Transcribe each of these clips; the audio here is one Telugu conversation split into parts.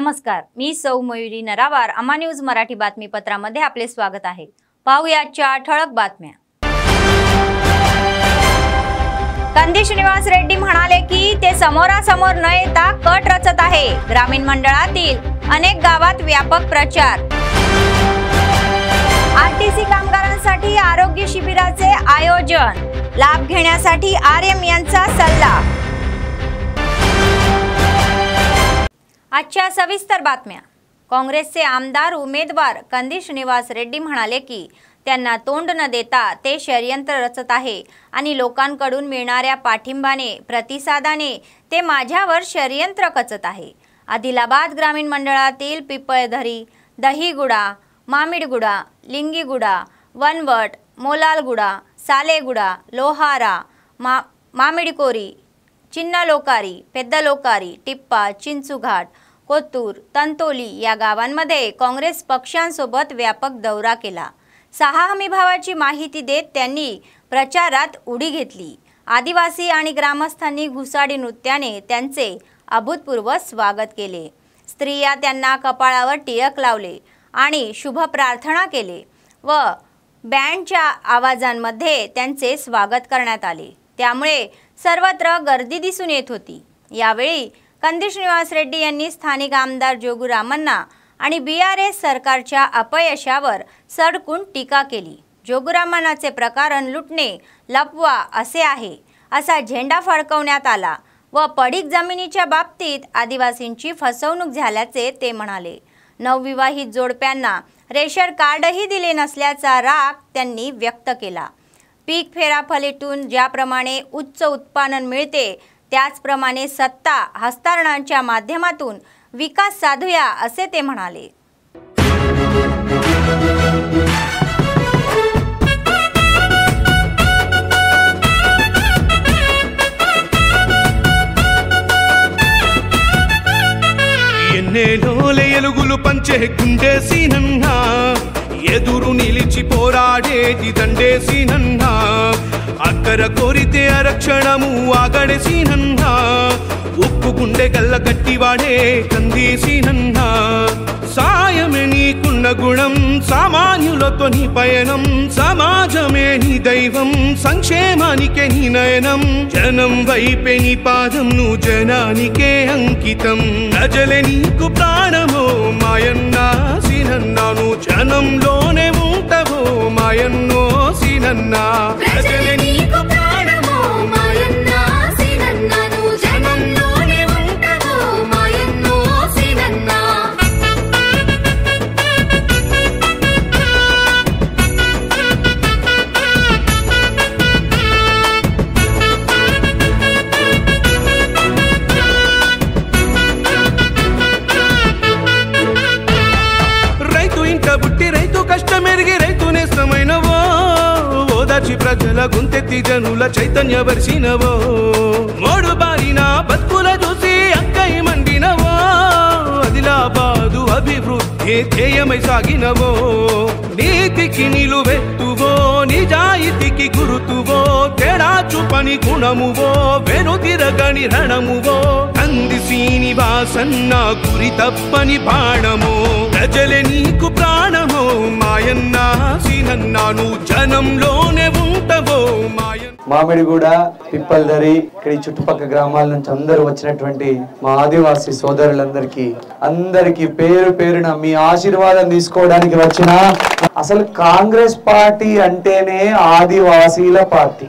नमस्कार, मी सौ मयुरी नरावार. अमा न्यूज मराठी बातमीपत्रामध्ये आपले स्वागत आहे. पाहूया आजच्या ठळक बातम्या. कंदी श्रीनिवास रेड्डी म्हणाले की ते समोरासमोर न येता कट रचत आहे. ग्रामीण मंडळातील अनेक गावात व्यापक प्रचार. आरटीसी कामगारांसाठी आरोग्य शिबिराचे आयोजन. लाभ घेण्यासाठी आरएम यांचा सल्ला. आजच्या सविस्तर बातम्या. काँग्रेसचे आमदार उमेदवार कंदी श्रीनिवास रेड्डी म्हणाले की त्यांना तोंड न देता ते षडयंत्र रचत आहे आणि लोकांकडून मिळणाऱ्या पाठिंबाने प्रतिसादाने ते माझ्यावर षडयंत्र कचत आहे. आदिलाबाद ग्रामीण मंडळातील पिपळधरी, दहीगुडा, मामिडगुडा, लिंगीगुडा, वनवट, मोलालगुडा, सालेगुडा, लोहारा, मामिडकोरी, चिन्नलोकारी, पेद्दलोकारी, टिप्पा, चिंचुघाट, कोत्तूर, तंतोली या गावांमध्ये काँग्रेस पक्षांसोबत व्यापक दौरा केला. 6 हमीभावाची माहिती देत त्यांनी प्रचारात उडी घेतली. आदिवासी आणि ग्रामस्थांनी घुसाडी नृत्याने त्यांचे अभूतपूर्व स्वागत केले. स्त्रिया त्यांना कपाळावर टिळक लावले आणि शुभ प्रार्थना केले व बँडच्या आवाजांमध्ये त्यांचे स्वागत करण्यात आले. त्यामुळे सर्वत्र गर्दी दिसून येत होती. यावेळी कंदी श्रीनिवास रेड्डी यांनी स्थानिक आमदार जोगुरामन्ना आणि बीआरएस सरकारच्या अपयशावर सडकून टीका केली. जोगुरामन्नाचे प्रकरण लुटणे, लपवा असे आहे असा झेंडा फडकवण्यात आला व पडीक जमिनीच्या बाबतीत आदिवासींची फसवणूक झाल्याचे ते म्हणाले. नवविवाहित जोडप्यांना रेशन कार्डही दिले नसल्याचा राग त्यांनी व्यक्त केला. पीक फेराफलीतून ज्याप्रमाणे उच्च उत्पादन मिळते त्याचप्रमाणे सत्ता हस्तांतरणाच्या माध्यमातून विकास साधूया असे ते म्हणाले. ఎన్నేలోల ఎలుగులు పంచే గుండేసినన్నా ఎదురు నిలిచి పోరాడేది దండేసినన్నా అక్కర కోరితే అరక్షణము ఆగడేసినన్నా ఉప్పు గుండె గల్ల గట్టివాడే కందేసినన్నా సాయమే నీకున్న గుణం సామాన్యులతో నీ పయనం సమాజమే నీ దైవం సంక్షేమానికే నీ నయనం జనం వైపే నీ పాదం నువ్వు జనానికే అంకితం ప్రజలే నీకు ప్రాణమో మాయన్నా సినన్నా నువ్వు జనంలోనే ఉంటావో మాయన్నో సినన్నా ప్రజలే నీకు ప్రాణమో మాయన్నా సినన్నా నువ్వు జనంలోనే ఉంటావో మాయన్నో సినన్నా. కష్టమెరిగి రైతు నేస్తమైనవో ఓదార్చి ప్రజల గుంతెత్తి జనుల చైతన్య పరిచినవో మోడు బారిన బతుకుల చూసి అక్కై మండినవో ఆదిలాబాదు అభివృద్ధి ధ్యేయమై సాగినవో నీతికి నిలువెత్తువో నిజాయితీకి గురుతువో తేడా చూపని గుణమువో వెనుతిరగని రణమువో కంది శ్రీనివాసన్న గురి తప్పని పాడమో ప్రజలే నీకు ప్రాణమో మాయన్నా సినన్నా నువ్వు జనంలోనే ఉంటావో మాయన్న. మామిడిగూడ, పిప్పల్దరి ఇక్కడ ఈ చుట్టుపక్కల గ్రామాల నుంచి అందరూ వచ్చినటువంటి మా ఆదివాసీ సోదరులందరికీ పేరు పేరున మీ ఆశీర్వాదం తీసుకోవడానికి వచ్చిన అసలు కాంగ్రెస్ పార్టీ అంటేనే ఆదివాసీల పార్టీ.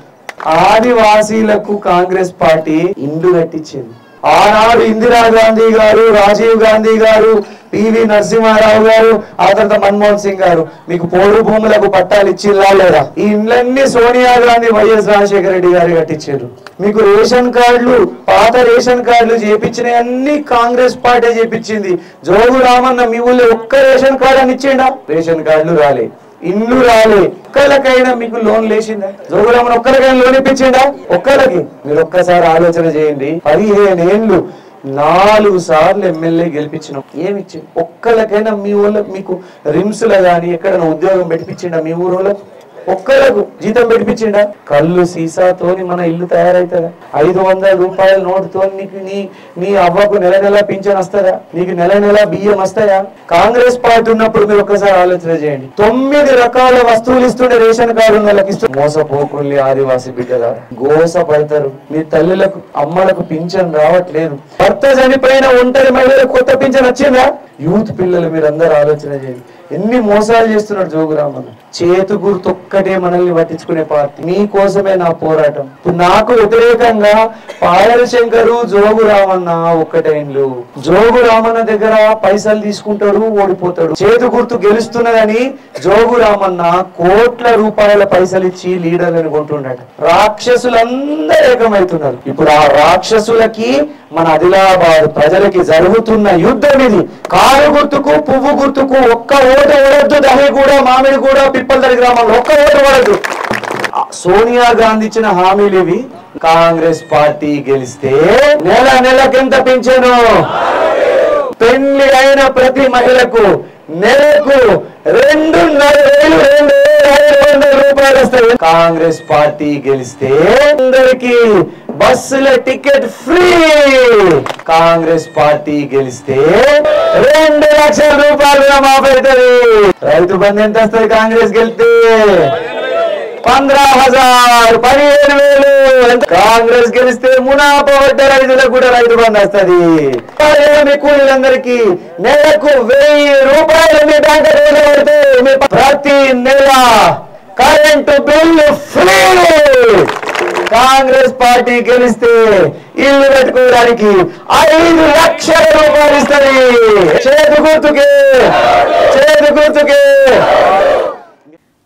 ఆదివాసీలకు కాంగ్రెస్ పార్టీ ఇండు కట్టించింది. ఆనాడు ఇందిరాగాంధీ గారు, రాజీవ్ గాంధీ గారు, పివి నరసింహారావు గారు, ఆ తర్వాత మన్మోహన్ సింగ్ గారు మీకు పోడు భూములకు పట్టాలు ఇచ్చిల్లా లేదా? ఈ ఇండ్లన్నీ సోనియా గాంధీ, వైఎస్ రాజశేఖర రెడ్డి గారు కట్టించారు. మీకు రేషన్ కార్డులు, పాత రేషన్ కార్డులు చేపించినవన్నీ కాంగ్రెస్ పార్టీ చేపించింది. జోగు రామన్న మీ ఊళ్ళో ఒక్క రేషన్ కార్డు అని ఇచ్చిండా? రేషన్ కార్డులు రాలే, ఇండ్లు రాలే. ఒక్కరికైనా మీకు లోన్ లేచిందా? జోగురామన్ ఒక్కరికైనా లోన్ ఇప్పించిందా? ఒక్కరికి. మీరు ఒక్కసారి ఆలోచన చేయండి. 15 ఏళ్ళు 4 సార్లు ఎమ్మెల్యే గెలిపించినాం. ఏమిచ్చి ఒక్కరికైనా మీ ఊళ్ళో మీకు రిమ్స్ లో గానీ ఎక్కడైనా ఉద్యోగం పెట్టించిండా? మీ ఊళ్ళో ఒక్కలకు జీతం పెట్టించిండా? కళ్ళు సీసాతోని మన ఇల్లు తయారైతుందా? 500 రూపాయల నోటుతో నీకు నీ అవ్వకు నెల నెల పింఛన్ వస్తుందా? నీకు నెల నెల బియ్యం వస్తాయా? కాంగ్రెస్ పార్టీ ఉన్నప్పుడు మీరు ఒక్కసారి ఆలోచన చేయండి. 9 రకాల వస్తువులు ఇస్తుండే రేషన్ కార్డు ఉన్న వాళ్ళకి ఇస్తూ మోసపోకుల్ని ఆదివాసీ బిడ్డలా గోస పడతారు. మీ తల్లులకు అమ్మలకు పింఛన్ రావట్లేదు. భర్త చనిపోయిన ఒంటరి మహిళలకు కొత్త పింఛన్ వచ్చిందా? యూత్ పిల్లలు మీరు అందరూ ఆలోచన చేయండి. ఎన్ని మోసాలు చేస్తున్నాడు జోగురామన్న. చేతు గుర్తొక్కటే మనల్ని పట్టించుకునే పార్టీ. మీకోసమే నా పోరాటం. నాకు వ్యతిరేకంగా పాయల శంకరు జోగురామన్న ఒక్కటైన్లు. జోగురామన్న దగ్గర పైసలు తీసుకుంటాడు, ఓడిపోతాడు. చేతు గుర్తు గెలుస్తున్నదని జోగురామన్న కోట్ల రూపాయల పైసలు ఇచ్చి లీడర్లను కొంటున్నాడు. రాక్షసులందరూ ఏకమవుతున్నారు. ఇప్పుడు ఆ రాక్షసులకి మన ఆదిలాబాద్ ప్రజలకి జరుగుతున్న యుద్ధం ఇది. కారు గుర్తుకు పువ్వు గుర్తుకు ఒక్క ఓటు ఓడద్దు. దహి కూడా మామిడి కూడా పిప్పల్దరి గ్రామంలో ఒక్క ఓటు ఓడద్దు. సోనియా గాంధీ ఇచ్చిన హామీలు ఇవి. కాంగ్రెస్ పార్టీ గెలిస్తే నెలకెంత పింఛను? పెళ్లి అయిన ప్రతి మహిళకు నెలకు 2,500 రూపాయలు వస్తాయి. కాంగ్రెస్ పార్టీ గెలిస్తే అందరికి బస్సుల టికెట్ ఫ్రీ. కాంగ్రెస్ పార్టీ గెలిస్తే 2 లక్షల రూపాయలు మాపవుతుంది. రైతు బంధు ఎంత వస్తుంది కాంగ్రెస్ గెలిస్తే? 15,000, 15,000. కాంగ్రెస్ గెలిస్తే మునాపడ్డ రైతులకు కూడా రైతు బంధు వస్తుంది. కూలీలందరికీ నెలకు 1,000 రూపాయలు మీ బ్యాంక్ పడితే ప్రతి నెల current bill free. Congress party గెలిస్తే ఇల్లు పెట్టుకోవడానికి 5 లక్షల రూపాయలు ఇస్తుంది. చేతు గుర్తుకే.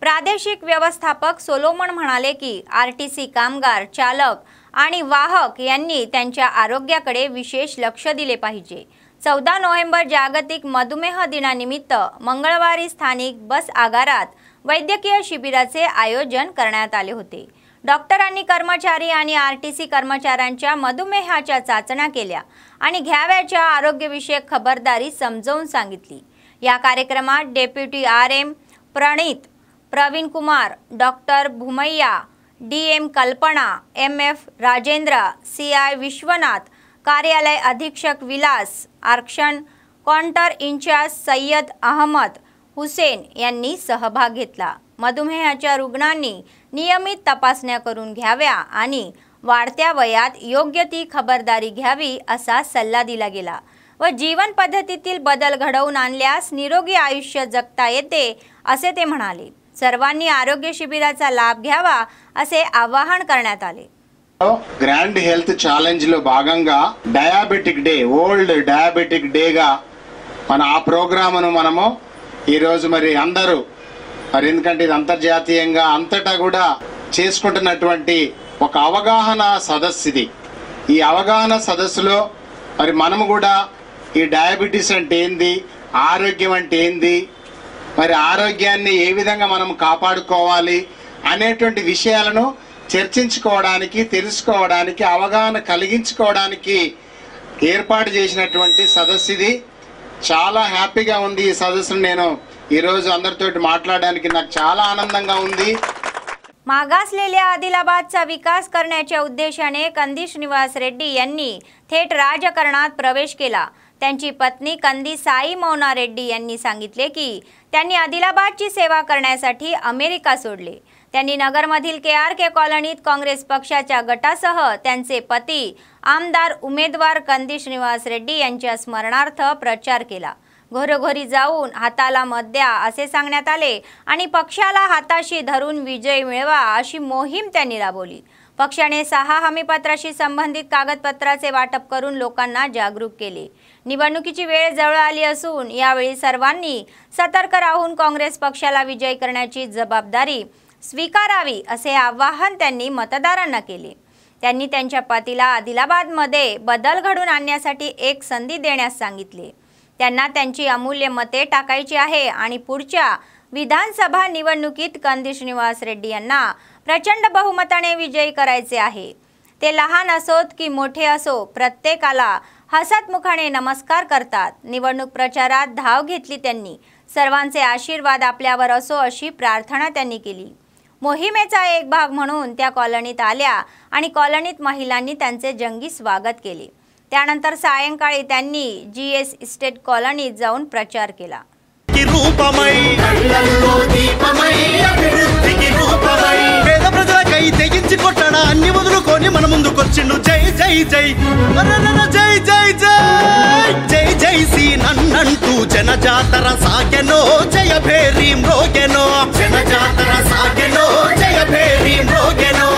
प्रादेशिक व्यवस्थापक सोलोमन म्हणाले की आरटीसी कामगार, चालक आणि वाहक यांनी त्यांच्या आरोग्याकडे विशेष लक्ष दिले पाहिजे. 14 नोव्हेंबर जागतिक मधुमेह दिनानिमित्त मंगळवारी स्थानिक बस आगारात वैद्यकीय शिबिराचे आयोजन करण्यात आले होते. डॉक्टरांनी कर्मचारी आणि आरटीसी कर्मचाऱ्यांच्या मधुमेहाच्या चाचण्या केल्या आणि घ्यावयाच्या आरोग्यविषयक खबरदारी समजावून सांगितली. या कार्यक्रमात deputy RM Pranit, Praveen Kumar, doctor Bhumaiah, DM Kalpana, MF Rajendra, CI Vishwanath, कार्यालय अधीक्षक विलास, आरक्षण काउंटर इंचार्ज सय्यद अहमद हुसेन यांनी सहभाग घेतला. मधुमेहाच्या रुग्णांनी नियमित तपासण्या करून घ्याव्या आणि वाढत्या वयात योग्य ती खबरदारी घ्यावी असा सल्ला दिला गेला व जीवन पद्धतीतील बदल घडवून आणल्यास निरोगी आयुष्य जगता येते असे ते म्हणाले. सर्वांनी आरोग्य शिबिराचा लाभ घ्यावा असे आवाहन करण्यात आले. గ్రాండ్ హెల్త్ ఛాలెంజ్ లో భాగంగా diabetic day, world diabetic day గా మన ఆ ప్రోగ్రామ్ ను మనము ఈ రోజు మరి అందరూ మరి ఎందుకంటే ఇది అంతర్జాతీయంగా అంతటా కూడా చేసుకుంటున్నటువంటి ఒక అవగాహన సదస్సు ఇది. ఈ అవగాహన సదస్సులో మరి మనము కూడా ఈ డయాబెటిస్ అంటే ఏంది, ఆరోగ్యం అంటే ఏంది, మరి ఆరోగ్యాన్ని ఏ విధంగా మనం కాపాడుకోవాలి అనేటువంటి విషయాలను చర్చించుకోవడానికి, తెలుసుకోవడానికి, అవగాహన కలిగించుకోవడానికి ఏర్పాటు చేసినటువంటి సదస్సు ఇది. చాలా హ్యాపీగా ఉంది ఈ సదస్సును నేను ఈ రోజు అందరితో మాట్లాడడానికి నాకు చాలా ఆనందంగా ఉంది. मागासलेल्या आदिलाबादचा विकास करण्याच्या उद्देशाने कंदी श्रीनिवास रेड्डी यांनी थेट राजकारणात प्रवेश केला. त्यांची पत्नी कंदी साई मौना रेड्डी यांनी सांगितले की त्यांनी आदिलाबादची सेवा करण्यासाठी अमेरिका सोडले. त्यांनी नगरमधील KRK कॉलनीत काँग्रेस पक्षाच्या गटासह त्यांचे पती आमदार उमेदवार कंदी श्रीनिवास रेड्डी यांच्या स्मरणार्थ प्रचार केला. घरोघरी जाऊन हाताला मत द्या असे सांगण्यात आले आणि पक्षाला हाताशी धरून विजय मिळवा अशी मोहीम त्यांनी राबवली. पक्षाने 6 हमीपत्राशी संबंधित कागदपत्राचे वाटप करून लोकांना जागरूक केले. निवडणुकीची वेळ जवळ आली असून यावेळी सर्वांनी सतर्क राहून काँग्रेस पक्षाला विजयी करण्याची जबाबदारी स्वीकारावी असे आवाहन त्यांनी मतदारांना केले. त्यांनी त्यांच्या पतीला आदिलाबादमध्ये बदल घडवून आणण्यासाठी एक संधी देण्यास सांगितले. त्यांना त्यांची अमूल्य मते टाकायची आहे आणि पुढच्या विधानसभा निवडणुकीत कंदी श्रीनिवास रेड्डी यांना प्रचंड बहुमताने विजयी करायचे आहे. ते लहान असोत की मोठे असो प्रत्येकाला हसतमुखाने नमस्कार करतात. निवडणूक प्रचारात धाव घेतली त्यांनी. सर्वांचे आशीर्वाद आपल्यावर असो अशी प्रार्थना त्यांनी केली. मोहिमेचा एक भाग म्हणून त्या कॉलनीत आल्या आणि कॉलनीत महिलांनी त्यांचे जंगी स्वागत केले। त्यानंतर सायंकाळी त्यांनी जीएस इस्टेट कॉलनीत जाऊन प्रचार केला। పేద ప్రజలకై తెగించి కొట్టడా అన్ని వదులుకొని మన ముందుకొచ్చిండు జై జై జై జై జై జై జై జై సి నన్నంటూ జనజాతర సాగెనో జయ భేరి మ్రోగెనో జనజాతర సాగెనో జయ భేరి మ్రోగెనో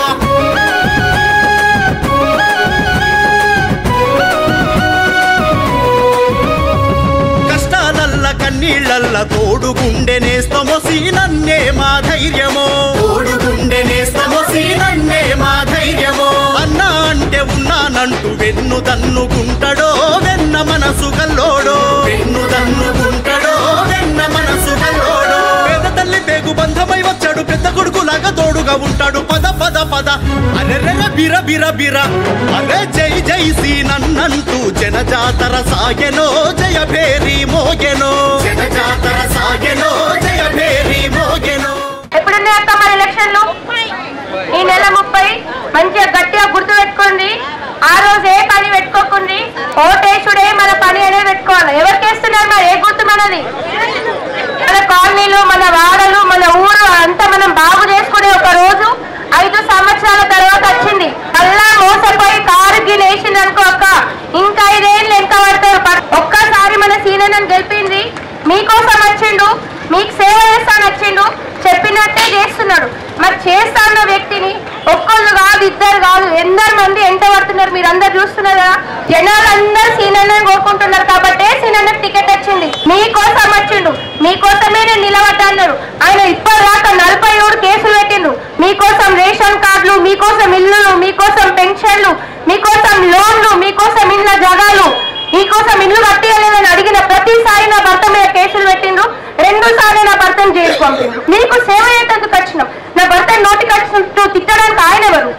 కన్నీళ్ళల్ల తోడుగుండెనేస్తమో సీనన్నే మా ధైర్యమో తోడుగుండెనేస్తమో సీనన్నే మా ధైర్యమో అన్నా అంటే ఉన్నానంటూ వెన్ను దన్నుకుంటాడో వెన్న మనసు గల్లోడో వెన్ను దన్నుకుంటాడో వెన్న మనసు గల్లోడో పేద తల్లి పేగు బంధమై వచ్చాడు పెద్ద కొడుకులాగా తోడుగా ఉంటాడు పద పద పద అరెర్రెర బిర బిర బిర అరే జై జై సీనన్నంటూ జనజాతర సాగెనో జయ భేరి మోగెనో జనజాతర సాగెనో జయ భేరి మోగెనో ఎప్పుడున్నాయి అక్క మన ఎలక్షన్లు ఈ నెల 30 మంచిగా గట్టిగా గుర్తు పెట్టుకోండి। ఆ రోజు ఏ పని పెట్టుకోకండి, ఓటేసుడే మన పని అనే పెట్టుకోవాలి। ఎవరికి వేస్తున్నారు మరి? ఏ గుర్తు మనది? మన కాలనీలు, మన వాడలు, మన ఊరు అంతా మనం బాగు చేసుకునే ఒక రోజు 5 సంవత్సరాల తర్వాత వచ్చింది। అల్లా మోసపోయి కారుకి లేచింది అనుకో అక్క, ఇంకా 5 ఏళ్ళు ఎంత పడతారు? ఒక్కసారి మన సీనన్నను గెలిపింది, మీకోసం వచ్చిండు, మీకు సేవ చేస్తాను వచ్చిండు, చెప్పినట్టే చేస్తున్నాడు। మరి చేస్తా అన్న వ్యక్తిని ఒక్కళ్ళు కాదు, ఇద్దరు కాదు, ఎందరు మంది ఎంత పడుతున్నారు మీరు అందరు చూస్తున్నారు కదా। జనాలు అందరూ సీనన్నను కోరుకుంటున్నారు కాబట్టి సీనన్నకు టికెట్ వచ్చింది, మీకోసం వచ్చిండు, మీకోసమే నేను నిలబడ్డాను। ఆయన ఇప్పటిదాకా 47 కేసులు పెట్టిండు, మీకోసం రేషన్ కార్డులు, మీకోసం ఇల్లులు, మీకోసం పెన్షన్లు, మీకోసం లోన్లు, మీకోసం ఇళ్ళ జగాలు, మీకోసం ఇల్లు కట్టియలేదని అడిగిన ప్రతిసారి నా భర్త మీద కేసులు పెట్టిండు, 2 సార్లు నా భర్తను జైలుకు పంపిండు। మీకు సేవ చేసేందుకు వచ్చినాం, నా భర్త నోటికి వచ్చినట్టు తిట్టడానికి ఆయన ఎవరు?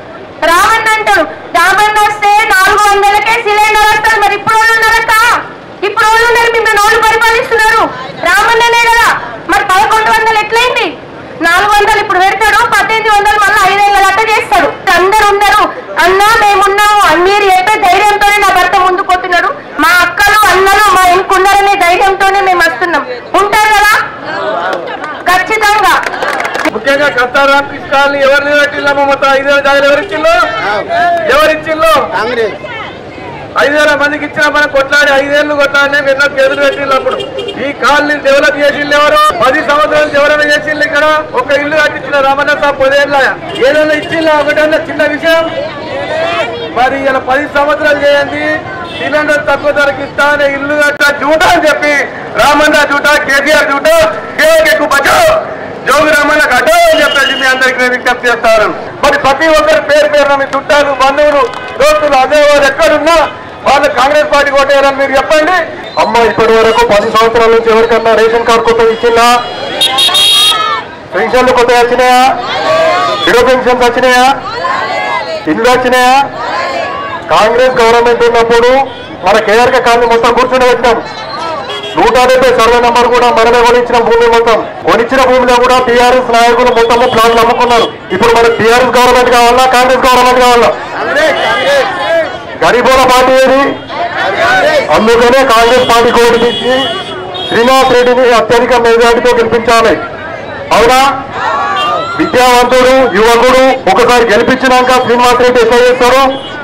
రావణ్ అంటాడు, రావణ్ వస్తే 400కే సిలిండర్ వస్తారు, మరి ఇప్పుడు వాళ్ళు ఉన్నారక్క, ఇప్పుడు వాళ్ళు ఉన్నారు, మిమ్మల్ని వాళ్ళు పరిపాలిస్తున్నారు, రామన్ననే కదా, మరి 1100 ఎట్లయింది? 400 ఇప్పుడు పెడతాడు, 1800 మళ్ళీ 5 ఏళ్ళ దాకా చేస్తాడు। అందరు ఉన్నారు, అన్నా మేమున్నాము మీరు చెప్పే ధైర్యంతోనే నా భర్త ముందుకు పోతున్నాడు, మా అక్కలు అన్నలు మా ఇంకున్నారనే ధైర్యంతోనే మేము వస్తున్నాం। ఉంటారు కదా ఖచ్చితంగా। ముఖ్యంగా కత్తారు రామకృష్ణాన్ని ఎవరు నిలబెట్టిల్లామో మొత్తం 5,000 జాగాలు ఎవరిచ్చిల్లో కాంగ్రెస్ 5,000 మందికి ఇచ్చిన మనం కొట్లాడి 5 ఏళ్ళు కొట్లాడినే ఎన్నో కేసులు పెట్టిల్లు। అప్పుడు ఈ కాలనీ డెవలప్ చేసిల్లు ఎవరు? 10 సంవత్సరాలు ఎవరైనా చేసిల్లు? ఇక్కడ ఒక ఇల్లు కట్టించిన రామన్న సాబ్ 10 ఏళ్ళ ఏదైనా ఇచ్చిల్లా? ఒకటన్నా చిన్న విషయం? మరి ఇలా 10 సంవత్సరాలు చేయండి, సిలిండర్ తక్కువ ధరకి ఇస్తా అనే ఇల్లు కట్టా జూటా అని చెప్పి రామన్న జూటా, కేసీఆర్ జూటా, కేవైకు బచావ్, జోగి రామన్న కట్టో అని చెప్పేసి మీ అందరికీ నేను విజ్ఞప్తి చేస్తాను। మరి ప్రతి ఒక్కరు పేరు పేరున మీ చుట్టాలు, బంధువులు, దోస్తులు, అదే వారు ఎక్కడున్నా వాళ్ళు కాంగ్రెస్ పార్టీ కొట్టేయాలని మీరు చెప్పండి। అమ్మ ఇప్పటి వరకు 10 సంవత్సరాల నుంచి ఎవరికన్నా రేషన్ కార్డు కొత్తగా ఇచ్చిందా? పెన్షన్లు కొత్తగా వచ్చినాయా? విడో పెన్షన్స్ వచ్చినాయా? ఇల్లు వచ్చినాయా? కాంగ్రెస్ గవర్నమెంట్ ఉన్నప్పుడు మన కేఆర్కే కాలనీ మొత్తం కూర్చుని వచ్చినాం, 170 సర్వే నెంబర్ కూడా మనమే కొనిచ్చిన భూమి, మొత్తం కొనిచ్చిన భూమిలో కూడా టీఆర్ఎస్ నాయకులు మొత్తం ప్లాట్లు అమ్ముకున్నారు। ఇప్పుడు మనకు టీఆర్ఎస్ గవర్నమెంట్ కావాలా, కాంగ్రెస్ గవర్నమెంట్ కావాలా? గరీబోల పార్టీ ఏది? అందుకనే కాంగ్రెస్ పార్టీ ఓడిపించి శ్రీనివాస్ రెడ్డిని అత్యధిక మెజార్టీతో గెలిపించాలి, అవునా? విద్యావంతుడు, యువకుడు ఒకసారి గెలిపించినాక శ్రీనివాస్ రెడ్డి ఎట్లా చేస్తారో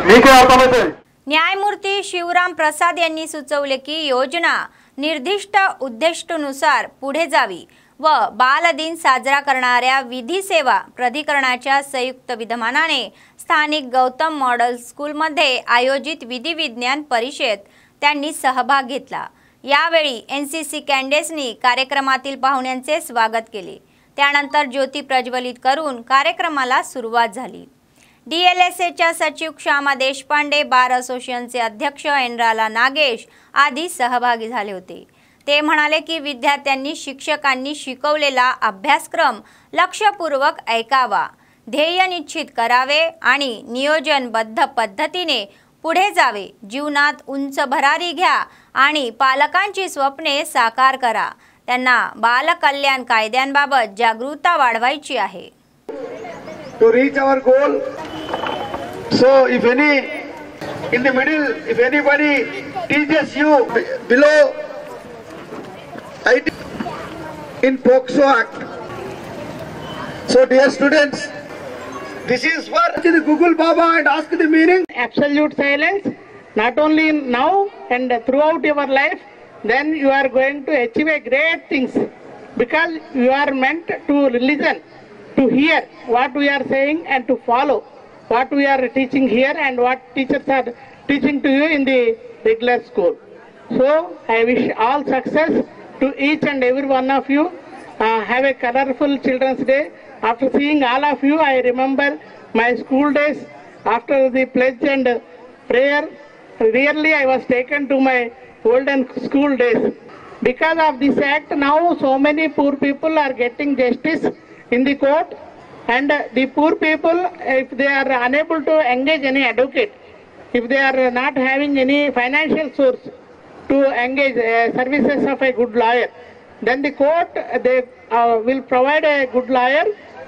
మీకే అర్థమవుతుంది। न्यायमूर्ती शिवराम प्रसाद यांनी सुचवले की योजना निर्दिष्ट उद्दिष्टानुसार पुढे जावी व बालदिन साजरा करणाऱ्या विधी सेवा प्राधिकरणाच्या संयुक्त विद्यमानाने स्थानिक गौतम मॉडेल स्कूलमध्ये आयोजित विधी विज्ञान परिषदेत त्यांनी सहभाग घेतला। यावेळी एनसीसी कॅडेट्सनी कार्यक्रमातील पाहुण्यांचे स्वागत केले। त्यानंतर ज्योती प्रज्वलित करून कार्यक्रमाला सुरुवात झाली। डीएलएसएच्या सचिव क्षमा देशपांडे, बार असोसिएशनचे अध्यक्ष एनराला नागेश आदी सहभागी झाले होते। ते म्हणाले की विद्यार्थ्यांनी शिक्षकांनी शिकवलेला अभ्यासक्रम लक्षपूर्वक ऐकावा, ध्येय निश्चित करावे आणि नियोजनबद्ध पद्धतीने पुढे जावे, जीवनात उंच भरारी घ्या आणि पालकांची स्वप्ने साकार करा। त्यांना बाल कल्याण कायद्यांबाबत जागरूकता वाढवायची आहे। to reach our goal. So if any in the middle, if anybody teaches you below IT in POCSO Act. So dear students, this is for the Google Baba and ask the meaning. Absolute silence, not only now and throughout your life, then you are going to achieve a great things, because you are meant to listen, to hear what we are saying and to follow what we are teaching here and what teachers are teaching to you in the regular school. So I wish all success to each and every one of you. Have a colorful Children's Day. After seeing all of you, I remember my school days. After the pledge and prayer, really I was taken to my golden school days. Because of this act, now so many poor people are getting justice in the court, and the poor people, if they are unable to engage any advocate, if they are not having any financial source to engage services of a good lawyer, then the court they will provide a good lawyer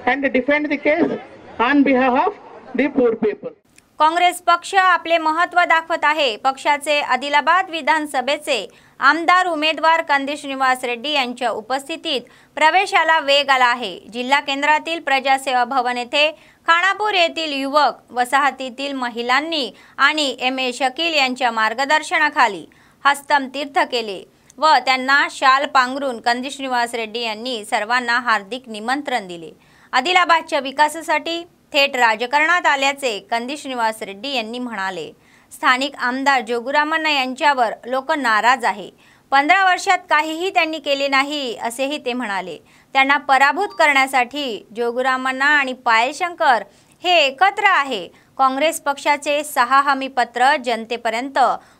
and defend the case on behalf of the poor people. Congress पक्ष आपले महत्त्व दाखवत आहे. पक्षाचे आदिलाबाद विधानसभेचे आमदार उमेदवार कंदी श्रीनिवास रेड्डी यांच्या उपस्थितीत प्रवेशाला वेग आला आहे. जिल्हा केंद्रातील प्रजासेवा भवन येथे खानापूर येथील युवक वसाहतीतील महिलांनी आणि M.A. शकील यांच्या मार्गदर्शनाखाली हस्तम तीर्थ केले व त्यांना शाल पांघरून कंदी श्रीनिवास रेड्डी यांनी सर्वांना हार्दिक निमंत्रण दिले. आदिलाबादच्या विकासासाठी थेट राजकारणात आल्याचे कंदी श्रीनिवास रेड्डी यांनी म्हणाले. स्थानिक आमदार जोगुरामण्णा यांच्यावर लोक नाराज आहे. 15 वर्षात काहीही त्यांनी केले नाही असेही ते म्हणाले. त्यांना पराभूत करण्यासाठी जोगुरामण्णा आणि पायल शंकर हे एकत्र आहे. काँग्रेस पक्षाचे 6 हमीपत्र जनतेपर्यंत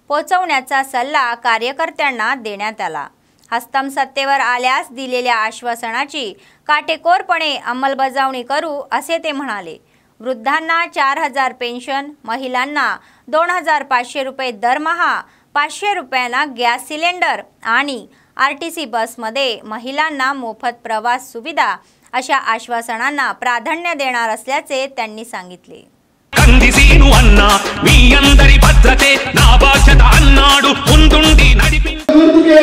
पोहोचवण्याचा सल्ला कार्यकर्त्यांना देण्यात आला. हस्तम सत्तेवर आल्यास दिलेल्या आश्वासनाची काटेकोरपणे अंमलबजावणी करू असे ते म्हणाले. वृद्धांना 4000 पेन्शन, महिलांना 2500 रुपये दरमहा, 500 रुपयांना गॅस सिलेंडर आणि RTC बसमध्ये महिलांना मोफत प्रवास सुविधा अशा आश्वासनांना प्राधान्य देणार असल्याचे त्यांनी सांगितले. కందిసీను అన్నా మీ అందరి భద్రతే నా బాధ్యత అన్నాడు ముందుండి నడిపించుకే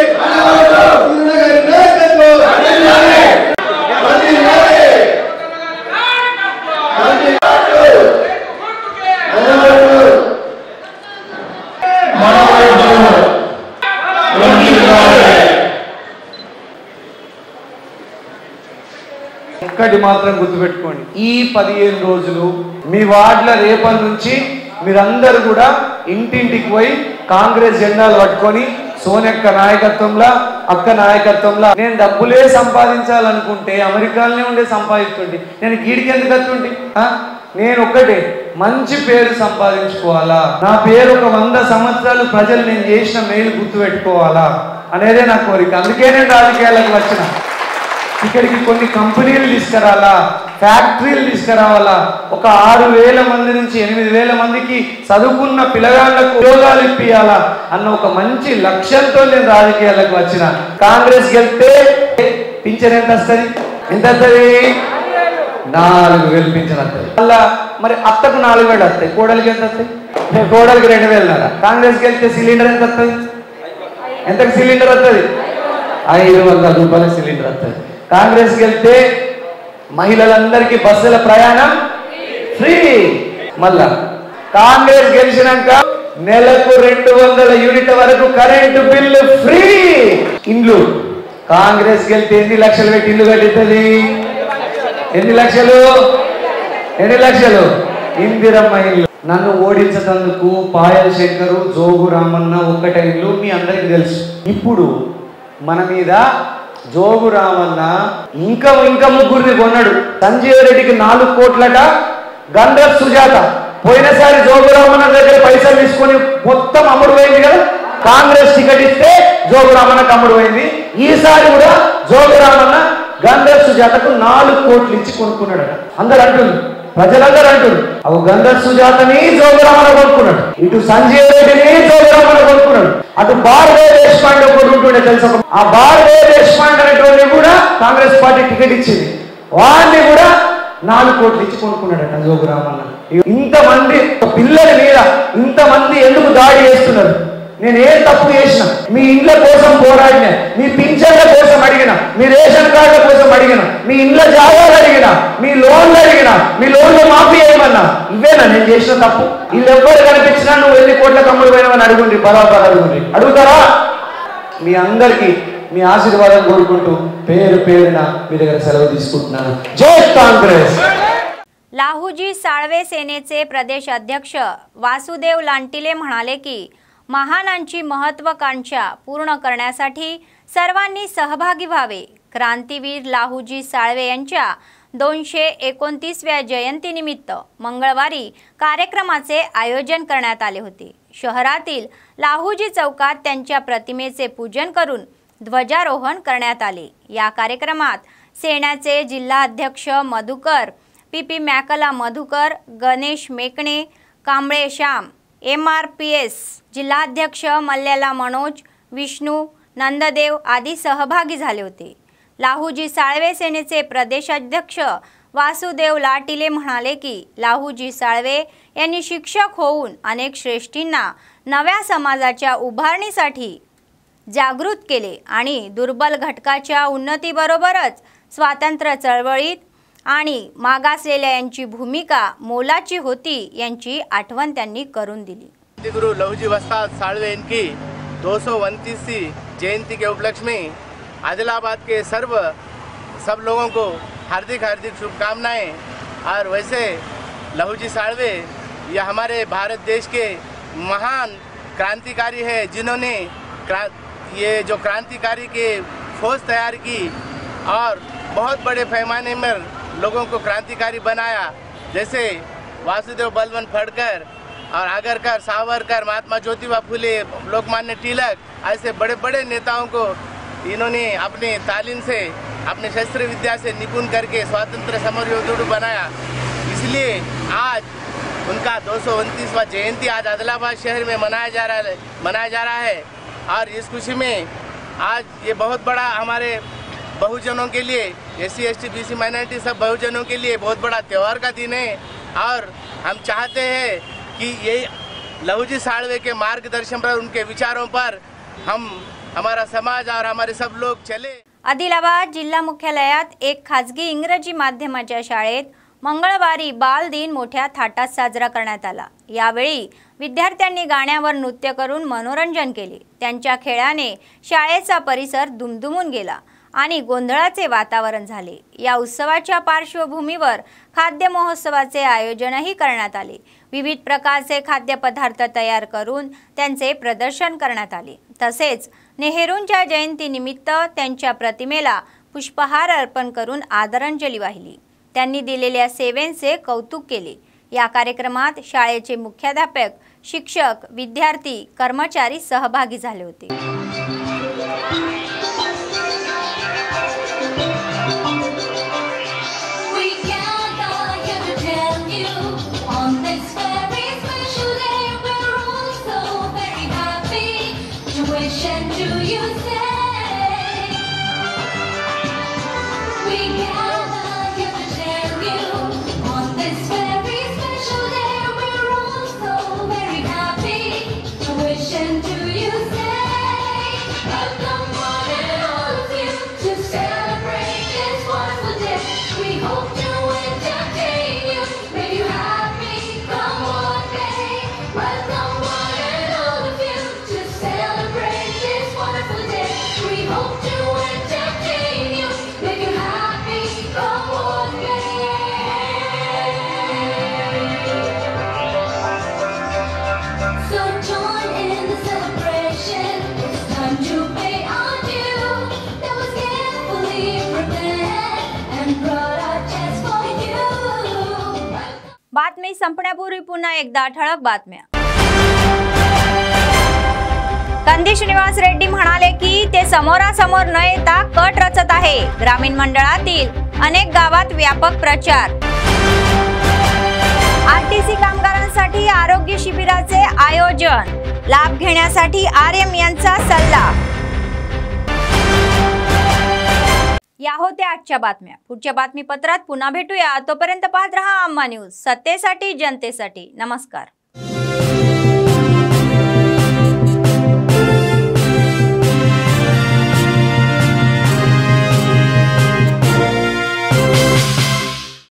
ఒక్కటి మాత్రం గుర్తుపెట్టుకోండి, ఈ 15 రోజులు మీ వార్డుల రేపటి నుంచి మీరందరూ కూడా ఇంటింటికి పోయి కాంగ్రెస్ జెండాలు పట్టుకొని సోనియక్క నాయకత్వంలో, అక్క నాయకత్వంలో నేను డబ్బులే సంపాదించాలనుకుంటే అమెరికాలోనే ఉండే సంపాదిస్తుంటే నేను గీడికి ఎందుకు వస్తుంటే, నేను ఒక్కటే మంచి పేరు సంపాదించుకోవాలా, నా పేరు ఒక 100 సంవత్సరాలు ప్రజలు నేను చేసిన మేలు గుర్తుపెట్టుకోవాలా అనేదే నా కోరిక. అందుకే నేను రాజకీయాలకు వచ్చిన. ఇక్కడికి కొన్ని కంపెనీలు తీసుకురావాలా, ఫ్యాక్టరీలు తీసుకురావాలా, ఒక 6000 మంది నుంచి 8000 మందికి చదువుకున్న పిల్లగాళ్లకు ఉద్యోగాలు ఇప్పియాలా అన్న ఒక మంచి లక్ష్యంతో నేను రాజకీయాలకు వచ్చిన. కాంగ్రెస్ గెలిస్తే పింఛన్ ఎంత వస్తుంది? ఎంత వస్తుంది? 4000 పింఛన్ వస్తుంది. అలా మరి అత్తకు 4000 వస్తాయి, కోడలికి ఎంత వస్తాయి? కోడలికి 2000. కాంగ్రెస్ గెలిస్తే సిలిండర్ ఎంత వస్తుంది? ఎంతకు సిలిండర్ వస్తుంది? 500 రూపాయల సిలిండర్ వస్తుంది. కాంగ్రెస్ గెలిస్తే మహిళలందరికీ బస్సుల ప్రయాణం ఫ్రీ. మళ్ళా కాంగ్రెస్ గెలిచినాక నెలకు 200 యూనిట్ల వరకు కరెంటు బిల్లు ఫ్రీ. ఇండ్లు కాంగ్రెస్ గెలిస్తే ఎన్ని లక్షలు పెట్టి ఇల్లు కట్టిస్తుంది? ఎన్ని లక్షలు? ఇందిరమ్మ ఇల్లు. నన్ను ఓడించటందుకు పాయల్ శంకరు, జోగు రామన్న ఒక్కటే ఇల్లు మీ అందరికి తెలుసు. ఇప్పుడు మన మీద జోగు రామన్న ఇంకా ముగ్గురిని కొన్నాడు. సంజీవ్ రెడ్డికి 4 కోట్లట. గంధర్ సుజాత పోయినసారి జోగు రామన్న దగ్గర పైసలు తీసుకొని మొత్తం అమ్ముడు పోయింది కదా. కాంగ్రెస్ టికెట్ ఇస్తే జోగు రామన్నకు అమ్ముడు పోయింది. ఈసారి కూడా జోగు రామన్న గంధర్ సుజాతకు 4 కోట్లు ఇచ్చి కొనుక్కున్నాడట. అందరు అంటుంది, ప్రజలందరూ అంటుంది, అవు గంధర్ సుజాతని జోగురామన్న కొనుక్కున్నాడు, ఇటు సంజయ్ రెడ్డిని జోగురామన్న కొనుక్కున్నాడు, అటు భారతీయ దేశపాండే ఒకటి ఉంటుండే తెలుసు. ఆ భారతీయ దేశపాండే అనేటువంటి కూడా కాంగ్రెస్ పార్టీ టికెట్ ఇచ్చింది. వాడిని కూడా 4 కోట్లు ఇచ్చి కొనుక్కున్నాడట జోగు రామన్న. ఇంతమంది పిల్లల మీద ఇంతమంది ఎందుకు దాడి చేస్తున్నారు? నేను ఏం తప్పు చేసిన? మీ ఇండ్ల కోసం పోరాడిన, మీ పింఛన్ల కోసం అడిగిన, మీ రేషన్ కార్డుల కోసం అడిగిన, మీ ఇండ్ల జాగాలు అడిగిన, మీ లోన్లు అడిగిన, మీ లోన్లు మాఫీ చేయమన్నా. ఇవేనా నేను చేసిన తప్పు? వీళ్ళు ఎవ్వరు కనిపించినా నువ్వు ఎన్ని కోట్ల కమ్ముడు పోయినావని అడుగుండ్రి, బరాబర్ అడుగుండ్రి. అడుగుతారా? మీ అందరికీ మీ ఆశీర్వాదం కోరుకుంటూ పేరు పేరున మీ దగ్గర సెలవు తీసుకుంటున్నాను. జై కాంग्रेस. लाहूजी साळवे सेनेचे प्रदेश अध्यक्ष वासुदेव लांटिले म्हणाले की महानांची महत्त्वाकांक्षा पूर्ण करण्यासाठी सर्वांनी सहभागी व्हावे. क्रांतीवीर लाहूजी साळवे यांच्या 229व्या जयंतीनिमित्त मंगळवारी कार्यक्रमाचे आयोजन करण्यात आले होते. शहरातील लाहूजी चौकात त्यांच्या प्रतिमेचे पूजन करून ध्वजारोहण करण्यात आले. या कार्यक्रमात सेनेचे जिल्हाध्यक्ष मधुकर, पीपी मॅकला मधुकर, गणेश मेकणे, कांबळे श्याम, MRPS जिल्हाध्यक्ष मल्ल्याला मनोज, विष्णू, नंददेव आदी सहभागी झाले होते. लाहूजी साळवे सेनेचे प्रदेशाध्यक्ष वासुदेव लाटिले म्हणाले की लाहूजी साळवे यांनी शिक्षक होऊन अनेक श्रेष्ठींना नव्या समाजाच्या उभारणीसाठी जागृत केले आणि दुर्बल घटकाच्या उन्नतीबरोबरच स्वातंत्र्य चळवळीत आणि मागासलेल्या यांची भूमिका मोलाची होती यांची आठवण त्यांनी करून दिली. गुरु लहूजी वस्ताद साळवे इनकी 229वीं जयंती के उपलक्ष्य में आदिलाबाद के सब लोगों को हार्दिक हार्दिक शुभकामनाएं। और वैसे लहूजी साळवे ये हमारे भारत देश के महान क्रांतिकारी है, जिन्होंने ये जो क्रांतिकारी के फौज तैयार की और बहुत बड़े पैमाने में लोगों को क्रांतिकारी बनाया। जैसे वासुदेव बलवंत फडकर और आगरकर, सावरकर, महात्मा ज्योतिबा फुले, लोकमान्य तिलक, ऐसे बड़े बड़े नेताओं को इन्होंने अपने तालीम से, अपने शस्त्र विद्या से निपुण करके स्वतंत्र समर योद्धु बनाया। इसलिए आज उनका 229वां जयंती आज आदिलाबाद शहर में मनाया जा रहा है। और इस खुशी में आज ये बहुत बड़ा हमारे बहुजनों के लिए, SC ST BC माइनॉरिटी सब बहुजनों के लिए बहुत बड़ा त्यौहार का दिन है। और हम चाहते हैं कि ये लहूजी साळवे के मार्गदर्शन पर, उनके विचारों पर हमारा समाज और हमारे सब लोग चले। आदिलाबाद जिल्हा मुख्यालयात एक खाजगी इंग्रजी माध्यमाच्या शाळेत मंगळवारी बाल दिन मोठ्या थाटात साजरा करण्यात आला. यावेळी विद्यार्थ्यांनी गाण्यावर नृत्य करून मनोरंजन केले. त्यांच्या खेळाने शाळेचा परिसर दुमदुमून गेला आणि गोंधळाचे वातावरण झाले. या उत्सवाच्या पार्श्वभूमीवर खाद्य महोत्सवाचे आयोजनही करण्यात आले. विविध प्रकारचे खाद्यपदार्थ तयार करून त्यांचे प्रदर्शन करण्यात आले. तसेच नेहरूंच्या जयंतीनिमित्त त्यांच्या प्रतिमेला पुष्पहार अर्पण करून आदरांजली वाहिली. त्यांनी दिलेल्या सेवेचे कौतुक केले. या कार्यक्रमात शाळेचे मुख्याध्यापक, शिक्षक, विद्यार्थी, कर्मचारी सहभागी झाले होते. बातमी संपण्यापूर्वी पुन्हा एकदा ठळक बातम्या. कंदी श्रीनिवास रेड्डी म्हणाले की ते समोरासमोर न येता कट रचत आहे. ग्रामीण मंडळातील अनेक गावात व्यापक प्रचार. आरटीसी कामगारांसाठी आरोग्य शिबिराचे आयोजन. लाभ घेण्यासाठी RM यांचा सल्ला. या होत्या आजच्या बातम्या. पुढच्या बातमीपत्रात पुन्हा भेटूया. तोपर्यंत पाहत रहा अम्मा न्यूज, सत्तेसाठी जनतेसाठी. नमस्कार.